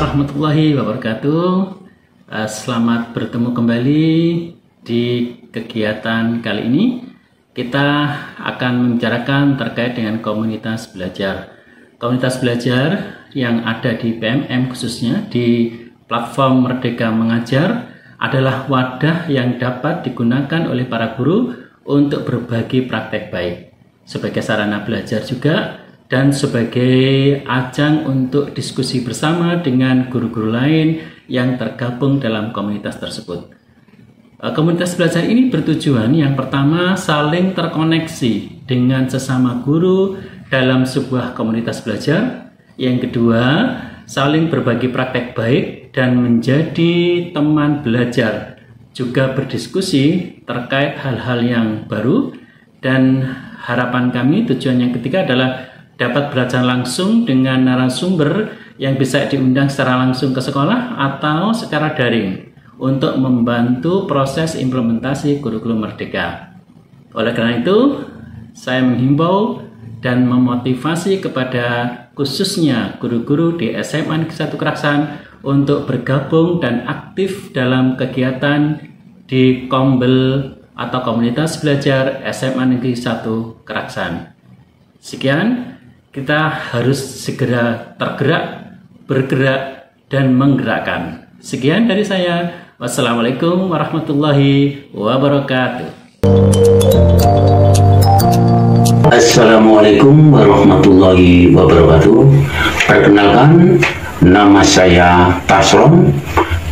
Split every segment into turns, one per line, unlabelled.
warahmatullahi wabarakatuh. Selamat bertemu kembali di kegiatan kali ini. Kita akan membicarakan terkait dengan komunitas belajar. Komunitas belajar yang ada di PMM khususnya di platform Merdeka Mengajar adalah wadah yang dapat digunakan oleh para guru untuk berbagi praktek baik sebagai sarana belajar juga, dan sebagai ajang untuk diskusi bersama dengan guru-guru lain yang tergabung dalam komunitas tersebut. Komunitas belajar ini bertujuan yang pertama saling terkoneksi dengan sesama guru dalam sebuah komunitas belajar. Yang kedua, saling berbagi praktek baik dan menjadi teman belajar, juga berdiskusi terkait hal-hal yang baru. Dan harapan kami, tujuan yang ketiga adalah dapat belajar langsung dengan narasumber yang bisa diundang secara langsung ke sekolah atau secara daring untuk membantu proses implementasi kurikulum Merdeka. Oleh karena itu, saya menghimbau dan memotivasi kepada khususnya guru-guru di SMA Negeri 1 Keraksan untuk bergabung dan aktif dalam kegiatan di Kombel atau Komunitas Belajar SMA Negeri 1 Keraksan. Sekian. Kita harus segera tergerak, bergerak, dan menggerakkan. Sekian dari saya. Wassalamualaikum warahmatullahi wabarakatuh.
Assalamualaikum warahmatullahi wabarakatuh. Perkenalkan, nama saya Tasrom,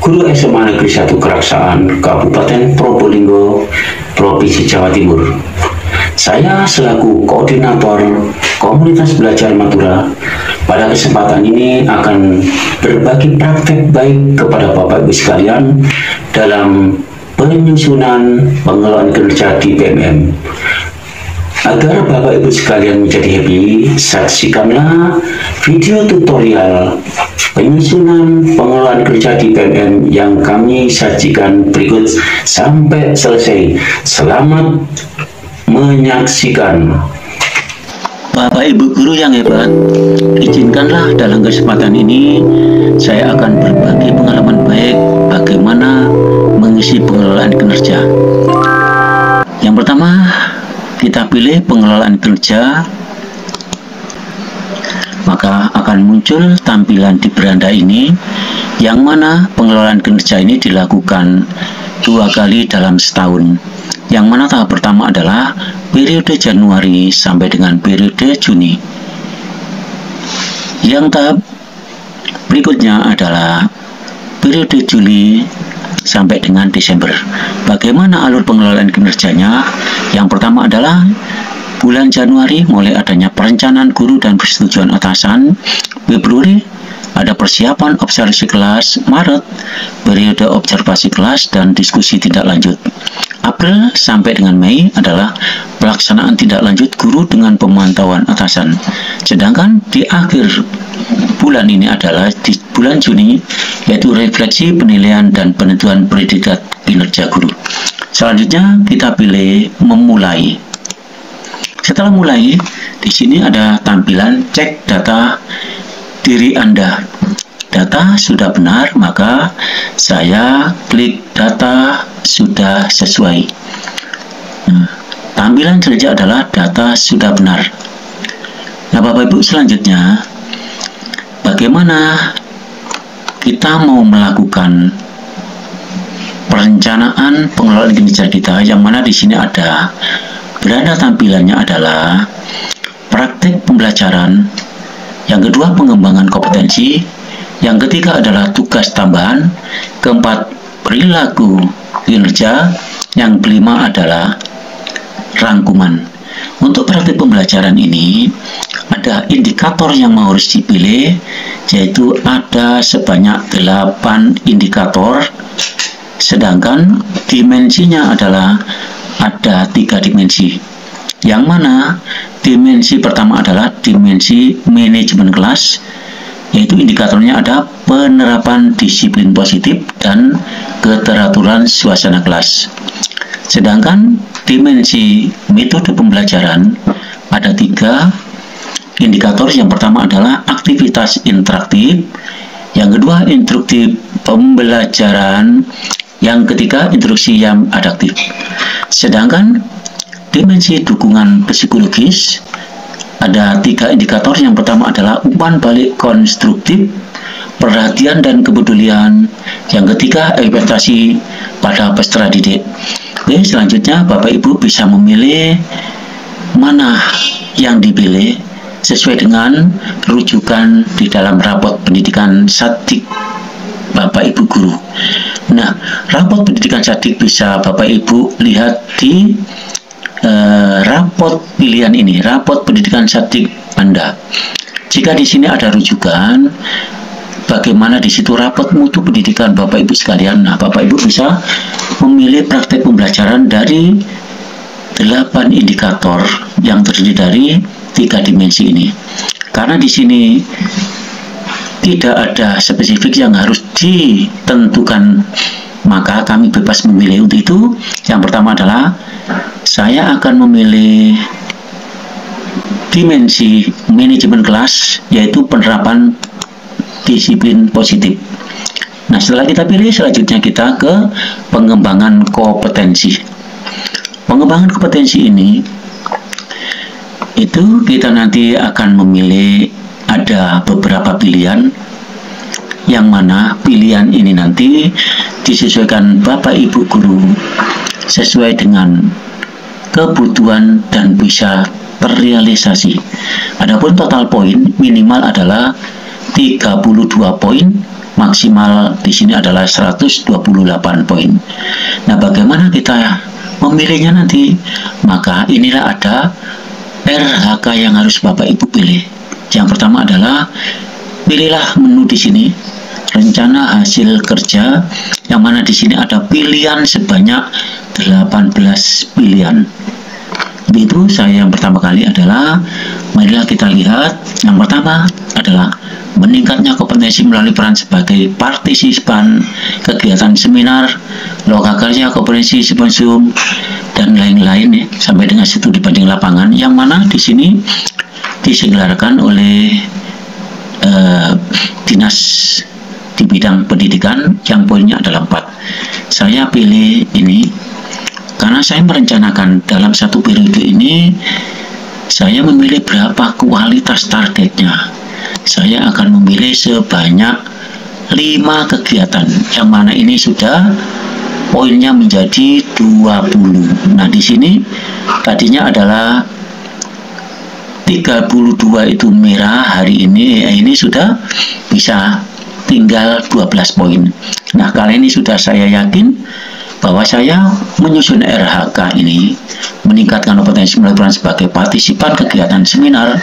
guru SMA Negeri 1 Keraksan, Kabupaten Probolinggo, Provinsi Jawa Timur. Saya selaku koordinator Komunitas Belajar Madura pada kesempatan ini akan berbagi praktek baik kepada Bapak Ibu sekalian dalam penyusunan pengelolaan kinerja di PMM. Agar Bapak Ibu sekalian menjadi happy, saksikanlah video tutorial penyusunan pengelolaan kerja di PMM yang kami sajikan berikut sampai selesai. Selamat menyaksikan.
Bapak Ibu guru yang hebat, izinkanlah dalam kesempatan ini saya akan berbagi pengalaman baik bagaimana mengisi pengelolaan kinerja. Yang pertama, kita pilih pengelolaan kinerja, maka akan muncul tampilan di beranda ini, yang mana pengelolaan kinerja ini dilakukan 2 kali dalam setahun. Yang mana tahap pertama adalah periode Januari sampai dengan periode Juni. Yang tahap berikutnya adalah periode Juli sampai dengan Desember. Bagaimana alur pengelolaan kinerjanya? Yang pertama adalah bulan Januari mulai adanya perencanaan guru dan persetujuan atasan. Februari ada persiapan observasi kelas. Maret periode observasi kelas dan diskusi tindak lanjut. April sampai dengan Mei adalah pelaksanaan tindak lanjut guru dengan pemantauan atasan. Sedangkan di akhir bulan ini adalah di bulan Juni, yaitu refleksi, penilaian, dan penentuan predikat kinerja guru. Selanjutnya kita pilih memulai. Setelah mulai, di sini ada tampilan cek data diri Anda. Data sudah benar, maka saya klik data sudah sesuai. Tampilan selanjutnya adalah data sudah benar. Nah, Bapak Ibu, selanjutnya bagaimana kita mau melakukan perencanaan pengelolaan kinerja kita, yang mana di sini ada beranda tampilannya adalah praktek pembelajaran, yang kedua pengembangan kompetensi, yang ketiga adalah tugas tambahan, keempat perilaku kinerja, yang kelima adalah rangkuman. Untuk praktik pembelajaran ini ada indikator yang harus dipilih, yaitu ada sebanyak 8 indikator, sedangkan dimensinya adalah ada 3 dimensi, yang mana dimensi pertama adalah dimensi manajemen kelas, yaitu indikatornya ada penerapan disiplin positif dan keteraturan suasana kelas. Sedangkan dimensi metode pembelajaran ada 3 indikator. Yang pertama adalah aktivitas interaktif, Yang kedua, instruksi pembelajaran. Yang ketiga, instruksi yang adaptif. Sedangkan dimensi dukungan psikologis ada 3 indikator. Yang pertama adalah umpan balik konstruktif, perhatian dan kepedulian. Yang ketiga, ekspektasi pada peserta didik. Oke, selanjutnya Bapak Ibu bisa memilih mana yang dipilih sesuai dengan rujukan di dalam rapot pendidikan Sadik Bapak Ibu guru. Nah, rapot pendidikan Sadik bisa Bapak Ibu lihat di rapot pilihan ini, rapot pendidikan Sadik Anda. Jika di sini ada rujukan, bagaimana di situ rapot mutu pendidikan Bapak Ibu sekalian. Nah, Bapak Ibu bisa memilih praktek pembelajaran dari 8 indikator yang terdiri dari 3 dimensi ini. Karena di sini tidak ada spesifik yang harus ditentukan, maka kami bebas memilih. Untuk itu, yang pertama adalah saya akan memilih dimensi manajemen kelas, yaitu penerapan disiplin positif. Nah, setelah kita pilih, selanjutnya kita ke pengembangan kompetensi. Pengembangan kompetensi ini itu kita nanti akan memilih ada beberapa pilihan, yang mana pilihan ini nanti disesuaikan Bapak Ibu guru sesuai dengan kebutuhan dan bisa terrealisasi. Adapun total poin minimal adalah 32 poin, maksimal di sini adalah 128 poin. Nah, bagaimana kita memilihnya nanti? Maka inilah ada RHK yang harus Bapak Ibu pilih. Yang pertama adalah pilihlah menu di sini, rencana hasil kerja, yang mana di sini ada pilihan sebanyak 18 pilihan. Itu saya yang pertama kali adalah, marilah kita lihat. Yang pertama adalah meningkatnya kompetensi melalui peran sebagai partisipan kegiatan seminar, loka kerja, kompetensi simponium, dan lain-lain ya, sampai dengan studi banding lapangan, yang mana di sini diselenggarakan oleh dinas di bidang pendidikan, yang poinnya adalah 4. Saya pilih ini karena saya merencanakan dalam satu periode ini saya memilih berapa kualitas targetnya. Saya akan memilih sebanyak 5 kegiatan, yang mana ini sudah poinnya menjadi 20. Nah, di sini tadinya adalah 32 itu merah, hari ini sudah bisa tinggal 12 poin. Nah, kali ini sudah saya yakin bahwa saya menyusun RHK ini meningkatkan kompetensi melalui peran sebagai partisipan kegiatan seminar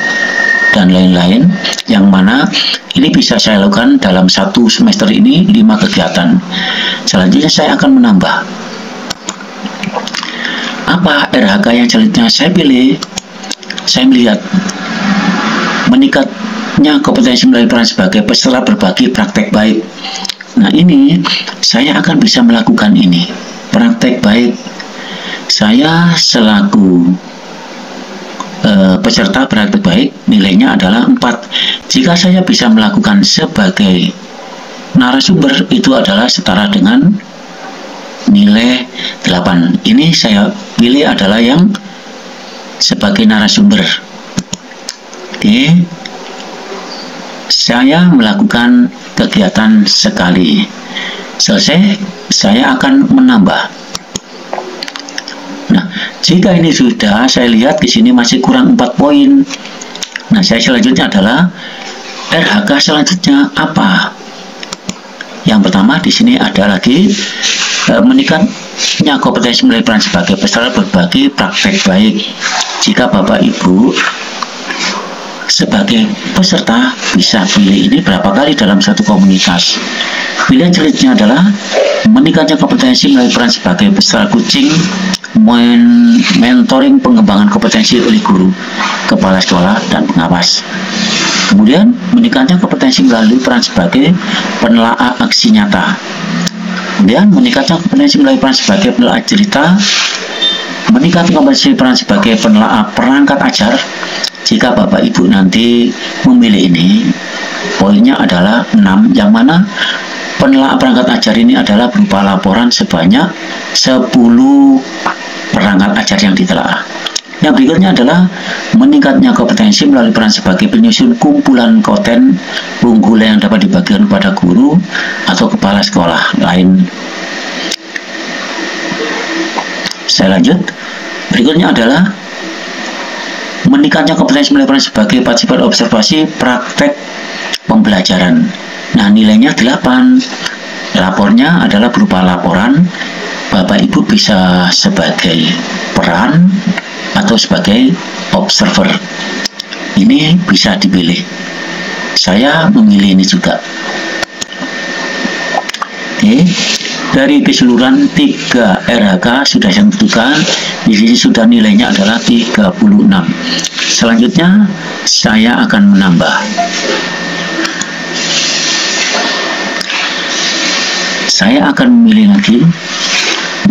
dan lain-lain, yang mana ini bisa saya lakukan dalam satu semester ini 5 kegiatan. Selanjutnya saya akan menambah. Apa RHK yang selanjutnya saya pilih? Saya melihat meningkatnya kompetensi melalui peran sebagai peserta berbagi praktek baik. Nah, ini saya akan bisa melakukan ini, praktek baik. Saya selaku peserta praktek baik, nilainya adalah 4. Jika saya bisa melakukan sebagai narasumber, itu adalah setara dengan nilai 8. Ini saya pilih adalah yang sebagai narasumber. Oke, saya melakukan kegiatan sekali. Selesai, saya akan menambah. Nah, jika ini sudah, saya lihat di sini masih kurang 4 poin. Nah, saya selanjutnya adalah RHK selanjutnya apa? Yang pertama di sini ada lagi meningkatnya kompetensi melalui peran sebagai peserta berbagi praktek baik. Jika Bapak Ibu sebagai peserta bisa pilih ini berapa kali dalam satu komunitas. Pilihan selanjutnya adalah meningkatnya kompetensi melalui peran sebagai peserta coaching, mentoring pengembangan kompetensi oleh guru, kepala sekolah, dan pengawas. Kemudian meningkatnya kompetensi melalui peran sebagai penelaah aksi nyata. Kemudian meningkatnya kompetensi melalui peran sebagai penelaah cerita, meningkatkan kompetensi peran sebagai penelaah perangkat ajar. Jika Bapak Ibu nanti memilih ini, Poinnya adalah 6, yang mana penelaah perangkat ajar ini adalah berupa laporan sebanyak 10 perangkat ajar yang ditelaah. Yang berikutnya adalah meningkatnya kompetensi melalui peran sebagai penyusun kumpulan konten unggulan yang dapat dibagikan kepada guru atau kepala sekolah lain. Saya lanjut. Berikutnya adalah meningkatnya kompetensi melalui peran sebagai partisipan observasi praktek pembelajaran. Nah, nilainya 8. Lapornya adalah berupa laporan. Bapak Ibu bisa sebagai peran atau sebagai observer. Ini bisa dipilih. Saya memilih ini juga. Oke. Dari keseluruhan 3 RHK sudah saya tentukan, di sini sudah nilainya adalah 36. Selanjutnya saya akan menambah. Saya akan memilih lagi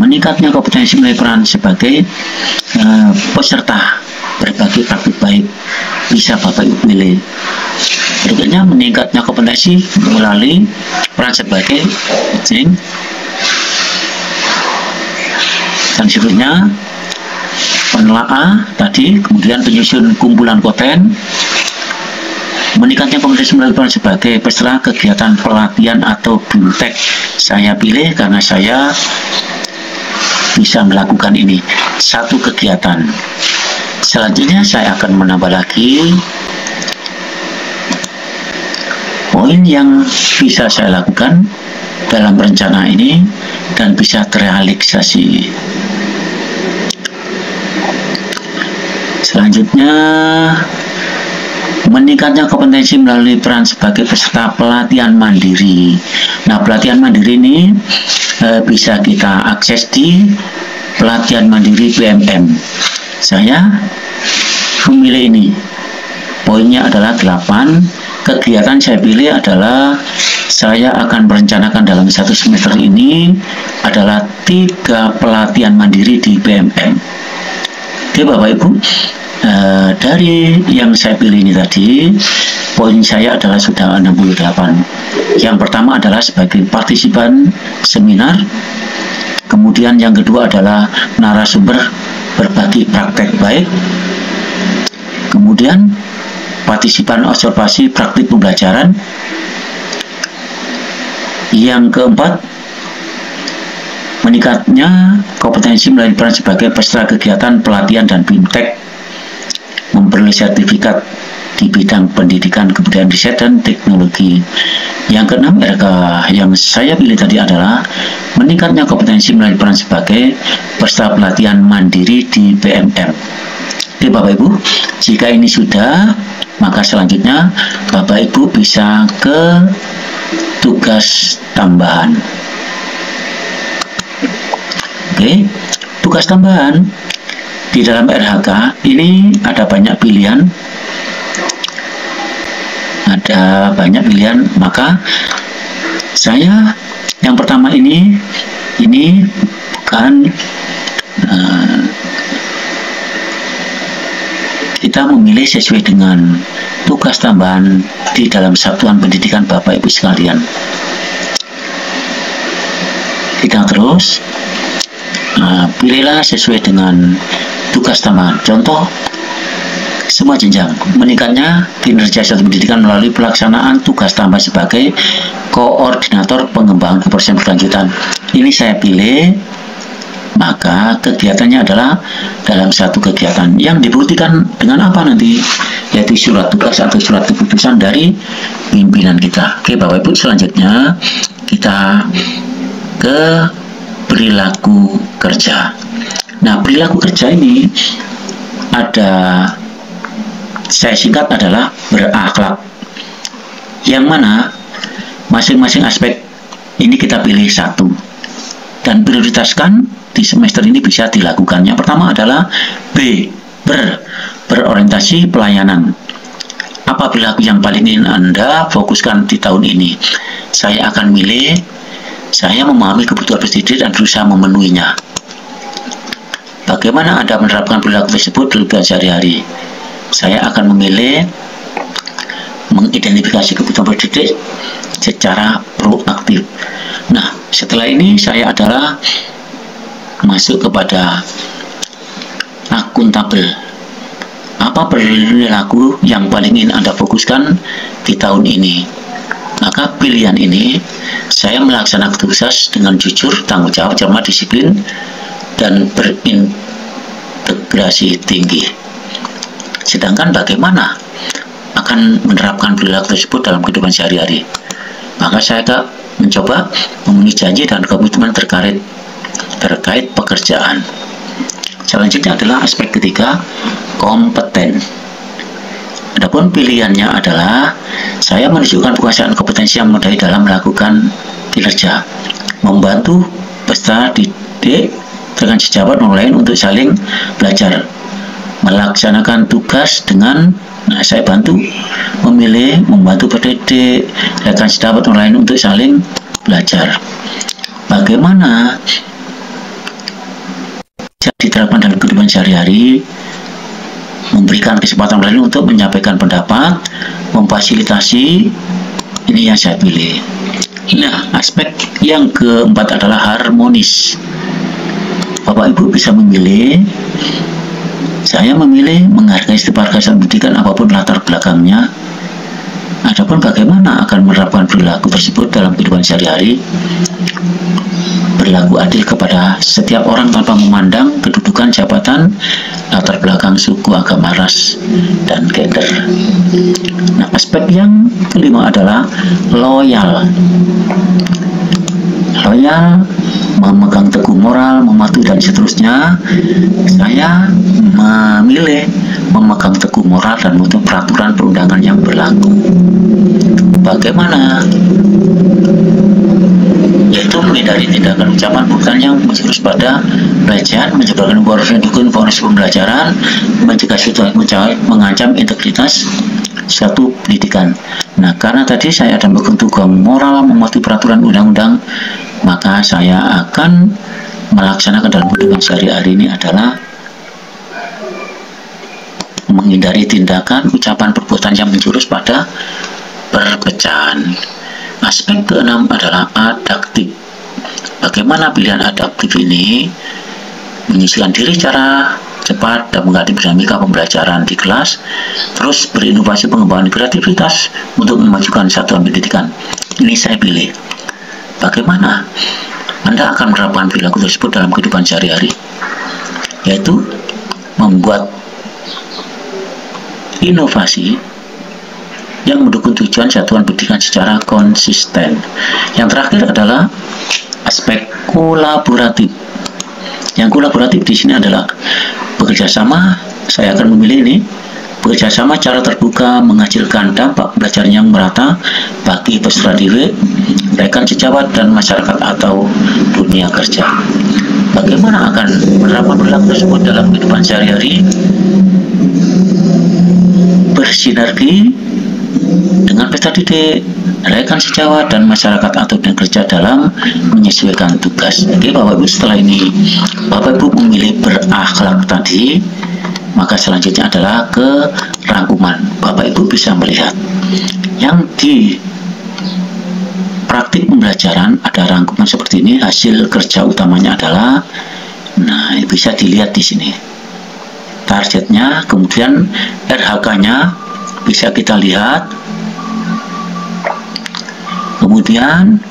meningkatnya kompetensi melalui peran sebagai peserta berbagi praktik baik. Bisa Bapak Ibu pilih. Berikutnya meningkatnya kompetensi melalui peran sebagai coaching. Dan selanjutnya penelaah tadi, kemudian penyusun kumpulan konten, meningkatnya kompetensi melalui peran sebagai peserta kegiatan pelatihan atau BIMTEK. Saya pilih karena saya bisa melakukan ini, satu kegiatan. Selanjutnya saya akan menambah lagi poin yang bisa saya lakukan dalam rencana ini dan bisa terrealisasi. Selanjutnya, meningkatnya kompetensi melalui peran sebagai peserta pelatihan mandiri. Nah, pelatihan mandiri ini bisa kita akses di pelatihan mandiri PMM. Saya memilih ini. Poinnya adalah 8. Kegiatan saya pilih adalah saya akan merencanakan dalam 1 semester ini adalah 3 pelatihan mandiri di PMM. Oke Bapak Ibu, dari yang saya pilih ini tadi, poin saya adalah sudah 68. Yang pertama adalah sebagai partisipan seminar, kemudian yang kedua adalah narasumber berbagi praktek baik, kemudian partisipan observasi praktik pembelajaran, yang keempat meningkatnya kompetensi melalui peran sebagai peserta kegiatan pelatihan dan BIMTEK, memperoleh sertifikat di bidang pendidikan, kebudayaan, riset, dan teknologi. Yang keenam RK yang saya pilih tadi adalah meningkatnya kompetensi melalui peran sebagai peserta pelatihan mandiri di PMM. Oke Bapak Ibu, jika ini sudah, maka selanjutnya Bapak Ibu bisa ke tugas tambahan. Oke, tugas tambahan di dalam RHK ini ada banyak pilihan. Maka saya yang pertama ini bukan kita memilih sesuai dengan tugas tambahan di dalam satuan pendidikan Bapak Ibu sekalian. Kita terus pilihlah sesuai dengan tugas tambahan. Contoh, semua jenjang, meningkatnya kinerja satuan pendidikan melalui pelaksanaan tugas tambahan sebagai koordinator pengembangan keproses berkelanjutan. Ini saya pilih, maka kegiatannya adalah dalam satu kegiatan yang dibuktikan dengan apa nanti, yaitu surat tugas atau surat keputusan dari pimpinan kita. Oke Bapak Ibu, selanjutnya kita ke perilaku kerja. Nah, perilaku kerja ini ada, saya singkat adalah berakhlak, yang mana masing-masing aspek ini kita pilih satu dan prioritaskan di semester ini bisa dilakukan. Yang pertama adalah B, berorientasi pelayanan. Apa perilaku yang paling ingin Anda fokuskan di tahun ini? Saya akan milih, saya memahami kebutuhan peserta dan berusaha memenuhinya. Bagaimana Anda menerapkan perilaku tersebut dalam kehidupan sehari-hari? Saya akan memilih mengidentifikasi kebutuhan pendidik secara proaktif. Nah, setelah ini saya adalah masuk kepada akuntabel. Apa perilaku yang paling ingin Anda fokuskan di tahun ini? Maka pilihan ini saya melaksanakan tugas dengan jujur, tanggung jawab, cermat, disiplin, dan berintegrasi tinggi. Sedangkan bagaimana akan menerapkan perilaku tersebut dalam kehidupan sehari-hari? Maka saya mencoba memenuhi janji dan komitmen terkait pekerjaan. Selanjutnya adalah aspek ketiga, kompeten. Adapun pilihannya adalah saya menunjukkan penguasaan kompetensi yang memadai dalam melakukan kinerja, membantu peserta didik dengan sejawat orang lain untuk saling belajar, melaksanakan tugas dengan saya bantu memilih, membantu pendidik dengan sejawat orang lain untuk saling belajar. Bagaimana diterapkan dalam kehidupan sehari-hari? Memberikan kesempatan lain untuk menyampaikan pendapat, memfasilitasi, ini yang saya pilih. Nah, aspek yang keempat adalah harmonis. Bapak Ibu bisa memilih, saya memilih menghargai setiap kegiatan pendidikan apapun latar belakangnya. Adapun bagaimana akan menerapkan perilaku tersebut dalam kehidupan sehari-hari? Berlaku adil kepada setiap orang tanpa memandang kedudukan, jabatan, latar belakang, suku, agama, ras, dan gender. Nah, aspek yang kelima adalah loyal. Loyal, memegang teguh moral, mematuhi, dan seterusnya. Saya memilih memegang teguh moral dan mematuhi peraturan perundangan yang berlaku. Bagaimana? Yaitu menghindari tindakan ucapan bukan yang menjurus pada pelecehan, menyebarkan informasi pembelajaran, mencegah situasi mengancam integritas suatu pendidikan. Nah, karena tadi saya ada memegang teguh moral, mematuhi peraturan undang-undang, maka saya akan melaksanakan dalam kehidupan sehari-hari ini adalah menghindari tindakan, ucapan, perbuatan yang menjurus pada perpecahan. Aspek keenam adalah adaptif. Bagaimana pilihan adaptif ini? Menyisihkan diri secara cepat dan menghadapi dinamika pembelajaran di kelas, terus berinovasi pengembangan kreativitas untuk memajukan satuan pendidikan. Ini saya pilih. Bagaimana Anda akan menerapkan perilaku tersebut dalam kehidupan sehari-hari? Yaitu membuat inovasi yang mendukung tujuan satuan pendidikan secara konsisten. Yang terakhir adalah aspek kolaboratif. Yang kolaboratif di sini adalah bekerja sama. Saya akan memilih ini bekerja sama cara terbuka, menghasilkan dampak belajar yang merata bagi peserta didik, rekan sejawat, dan masyarakat atau dunia kerja. Bagaimana akan menerapkan perilaku tersebut dalam kehidupan sehari-hari? Bersinergi dengan peserta didik, rekan sejawat, dan masyarakat atau dunia kerja dalam menyesuaikan tugas. Oke, Bapak Ibu, setelah ini Bapak Ibu memilih berakhlak tadi, maka selanjutnya adalah kerangkuman. Bapak Ibu bisa melihat yang di praktik pembelajaran ada rangkuman seperti ini. Hasil kerja utamanya adalah, nah, bisa dilihat di sini targetnya, kemudian RHK-nya bisa kita lihat. Kemudian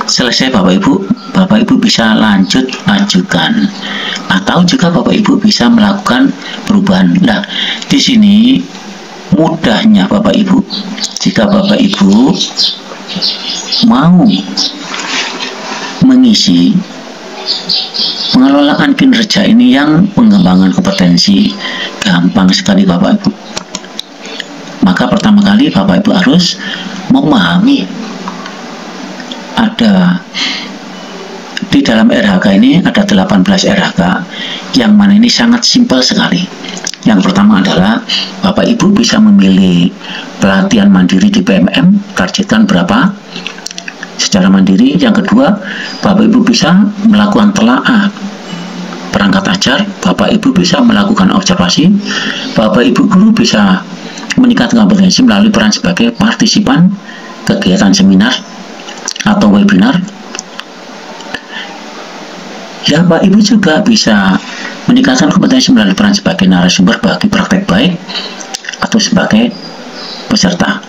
selesai Bapak Ibu bisa lanjut ajukan, atau juga Bapak Ibu bisa melakukan perubahan. Nah, di sini mudahnya Bapak Ibu, jika Bapak Ibu mau mengisi pengelolaan kinerja ini yang pengembangan kompetensi, gampang sekali Bapak Ibu. Maka pertama kali Bapak Ibu harus memahami ada di dalam RHK ini ada 18 RHK, yang mana ini sangat simpel sekali. Yang pertama adalah Bapak Ibu bisa memilih pelatihan mandiri di PMM, targetkan berapa secara mandiri. Yang kedua, Bapak Ibu bisa melakukan telaah perangkat ajar, Bapak Ibu bisa melakukan observasi, Bapak Ibu guru bisa meningkatkan kompetensi melalui peran sebagai partisipan kegiatan seminar atau webinar. Ya, Bapak Ibu juga bisa meningkatkan kompetensi melalui peran sebagai narasumber bagi praktek baik atau sebagai peserta.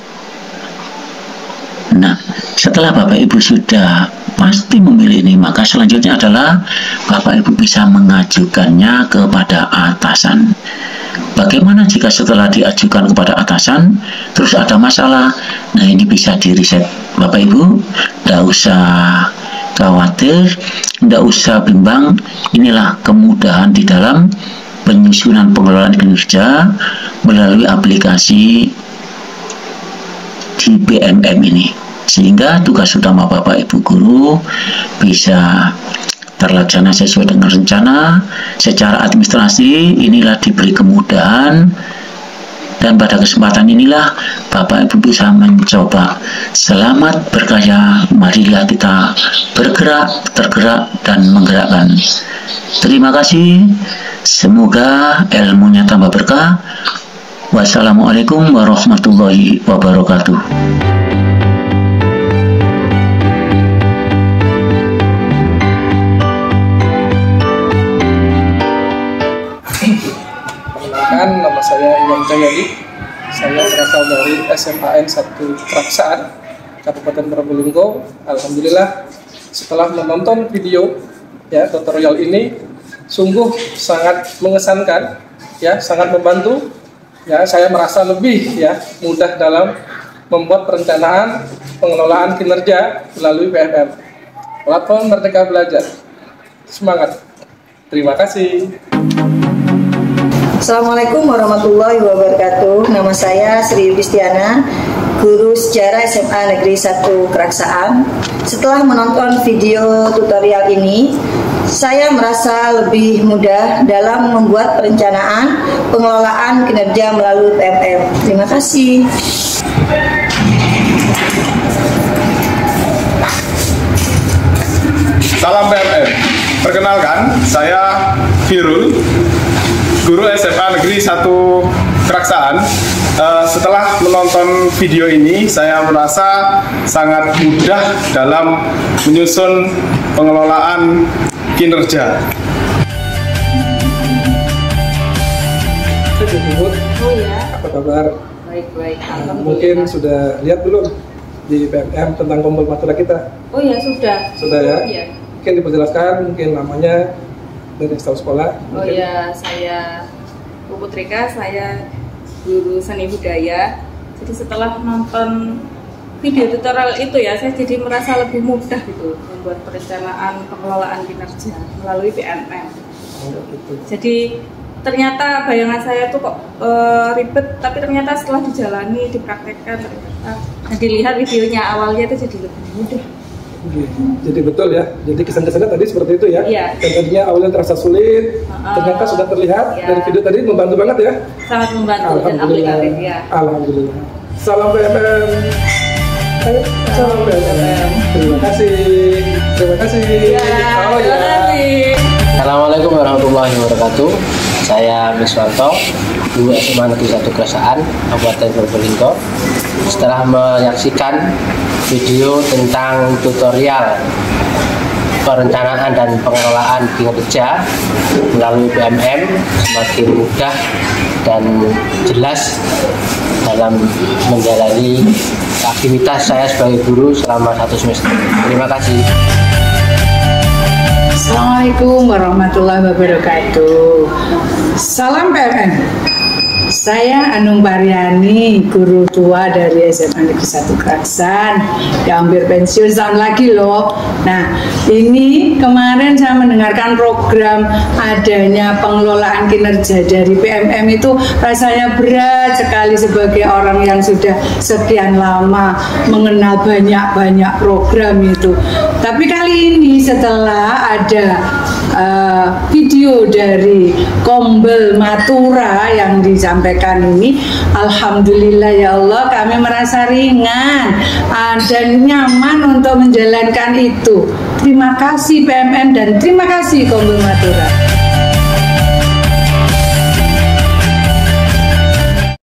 Nah, setelah Bapak Ibu sudah pasti memilih ini, maka selanjutnya adalah Bapak Ibu bisa mengajukannya kepada atasan. Bagaimana jika setelah diajukan kepada atasan terus ada masalah? Nah, ini bisa di reset Bapak Ibu, tidak usah khawatir, tidak usah bimbang. Inilah kemudahan di dalam penyusunan pengelolaan kinerja melalui aplikasi di PMM ini, sehingga tugas utama Bapak Ibu guru bisa terlaksana sesuai dengan rencana. Secara administrasi inilah diberi kemudahan, dan pada kesempatan inilah Bapak Ibu bisa mencoba. Selamat berkarya, marilah kita bergerak, tergerak, dan menggerakkan. Terima kasih, semoga ilmunya tambah berkah. Wassalamualaikum warahmatullahi wabarakatuh.
Perkenalkan, nama saya Iwan Jayadi. Saya berasal dari SMAN 1 Keraksaan, Kabupaten Probolinggo. Alhamdulillah, setelah menonton video tutorial ini, sungguh sangat mengesankan, sangat membantu. Saya merasa lebih mudah dalam membuat perencanaan pengelolaan kinerja melalui PMM. Platform Merdeka Belajar. Semangat. Terima kasih.
Assalamualaikum warahmatullahi wabarakatuh. Nama saya Sri Yudistiana, guru sejarah SMA Negeri 1 Keraksaan. Setelah menonton video tutorial ini, saya merasa lebih mudah dalam membuat perencanaan pengelolaan kinerja melalui PMM. Terima kasih.
Salam PMM. Perkenalkan, saya Firul, guru SMA Negeri 1 Keraksaan. Setelah menonton video ini, saya merasa sangat mudah dalam menyusun pengelolaan kinerja.
Oh ya.
Apa kabar?
Baik-baik.
Mungkin sudah lihat belum di PMM tentang kompol matura kita?
Oh ya, sudah.
Sudah ya?
Iya.
Mungkin diperjelaskan, mungkin namanya dari staf sekolah.
Oh ya, saya Bu Putrika, saya guru seni budaya. Jadi setelah nonton video tutorial itu saya jadi merasa lebih mudah gitu membuat perencanaan pengelolaan kinerja melalui PMM.
Oh, gitu.
Jadi ternyata bayangan saya tuh kok ribet, tapi ternyata setelah dijalani, dipraktekkan, ternyata dilihat videonya awalnya itu jadi lebih mudah.
Jadi betul ya, jadi kesan-kesannya tadi seperti itu ya.
Iya.
Dan tadinya awalnya terasa sulit, ternyata sudah terlihat dari video tadi membantu banget ya.
Sangat membantu dan aplikatif ya.
Alhamdulillah. Salam PMM. Ayo, salam PMM. Terima kasih. Terima kasih.
Terima kasih.
Assalamualaikum warahmatullahi wabarakatuh. Saya Miswanto, guru SMA Negeri 1 Keraksaan, Kabupaten Probolinggo. Setelah menyaksikan video tentang tutorial perencanaan dan pengelolaan kinerja melalui PMM, semakin mudah dan jelas dalam menjalani aktivitas saya sebagai guru selama 1 semester. Terima kasih.
Assalamualaikum warahmatullahi wabarakatuh. Salam PMM. Saya Anung Paryani, guru tua dari SMA Negeri 1 Keraksaan, ya hampir pensiun setahun lagi loh. Nah, ini kemarin saya mendengarkan program adanya pengelolaan kinerja dari PMM, itu rasanya berat sekali sebagai orang yang sudah sekian lama mengenal banyak-banyak program itu. Tapi kali ini setelah ada video dari Kompol Matura yang disampaikan ini, alhamdulillah ya Allah, kami merasa ringan dan nyaman untuk menjalankan itu. Terima kasih PMM dan terima kasih Kompol Matura.